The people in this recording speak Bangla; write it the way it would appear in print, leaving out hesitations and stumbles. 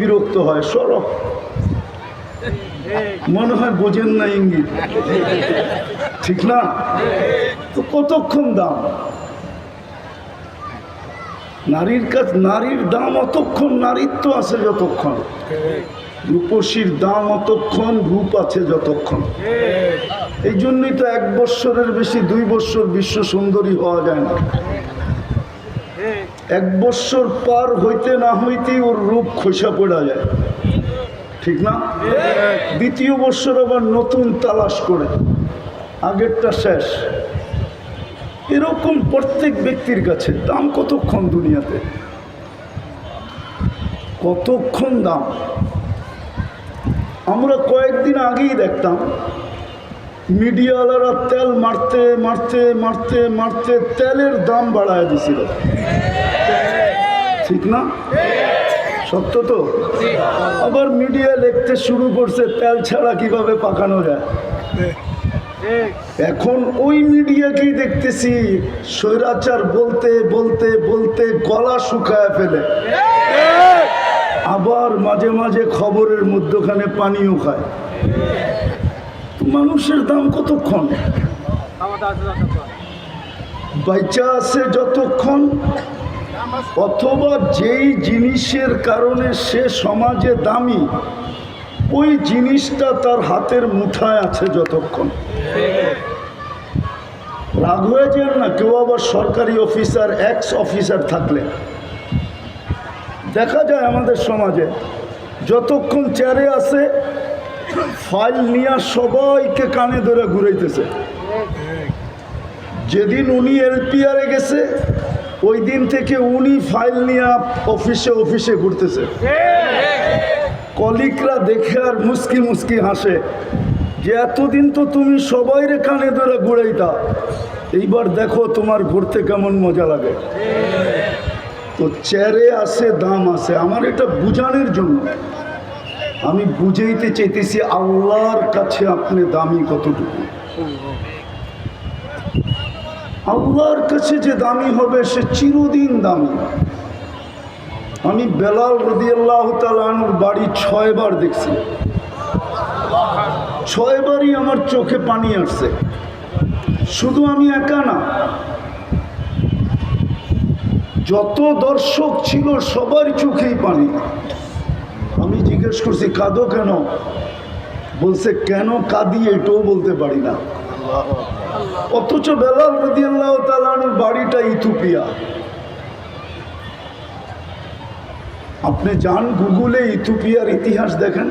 বিরক্ত হয়, সরব মনে হয় বোঝেন না ইঙ্গিত, ঠিক না? তো কতক্ষণ দাম নারীর কাছে, নারীর দাম অতক্ষণ নারীত্ব আছে যতক্ষণ, রূপসীর দাম অতক্ষণ রূপ আছে যতক্ষণ। এই জন্যই তো 1 বৎসরের বেশি 2 বৎসর বিশ্ব সুন্দরী হওয়া যায় না। 1 বৎসর পার হইতে না হইতেই ওর রূপ খসা পড়া যায়, ঠিক না? 2য় বৎসর আবার নতুন তালাশ করে, আগেরটা শেষ। এরকম প্রত্যেক ব্যক্তির কাছে দাম কতক্ষণ দুনিয়াতে, কতক্ষণ দাম। আমরা কয়েকদিন আগেই দেখতাম মিডিয়াওয়ালারা তেল মারতে মারতে মারতে মারতে তেলের দাম বাড়ায় দিছিল, ঠিক না? সত্য তো? আবার মিডিয়া লিখতে শুরু করছে তেল ছাড়া কিভাবে পাকানো যায়। এখন ওই মিডিয়াকেই দেখতেছি স্বৈরাচার বলতে বলতে বলতে গলা শুকায় ফেলে, আবার মাঝে মাঝে খবরের মধ্যখানে পানিও খায়। মানুষের দাম কতক্ষণ, বাইচা আছে যতক্ষণ, অথবা যেই জিনিসের কারণে সে সমাজে দামি ওই জিনিসটা তার হাতের মুঠায় আছে যতক্ষণ। রাগ হয়ে যায় না? কেউ আবার সরকারি অফিসার, এক্স অফিসার থাকলে দেখা যায় আমাদের সমাজে যতক্ষণ চেয়ারে আছে ফাইল নিয়ে সবাইকে কানে ধরে ঘুরাইতেছে। যেদিন উনি এলপিআরে গেছে ওই দিন থেকে উনি ফাইল নিয়ে অফিসে অফিসে ঘুরতেছে। কলিগরা দেখে আর মুস্কি মুস্কি হাসে যে এতদিন তো তুমি সবাইরে কানে ধরে ঘুরাইতা, এইবার দেখো তোমার ঘুরতে কেমন মজা লাগে। তো চেয়ারে আছে দাম আছে। আমার এটা বুঝানোর জন্য আমি বুঝাইতে চাইতেছি আল্লাহর কাছে আপনি দামি কতটুকু। আল্লাহর কাছে যে দামি হবে সে চিরদিন দামি। আমি বেলাল রাদিয়াল্লাহু তাআলা আনহুর বাড়ি 6 বার দেখছি, 6 বারই আমার চোখে পানি আসছে। শুধু আমি একা না, যত দর্শক ছিল সবার চোখেই পানি। আমি জিজ্ঞেস করছি কাঁদো কেন? বলছে কেন কাঁদি এটাও বলতে পারি না। অথচ বেলাল রাদিয়াল্লাহু তাআলা আনহুর বাড়িটা ইথিওপিয়া। আপনি যান গুগলে ইথিওপিয়ার ইতিহাস দেখেন,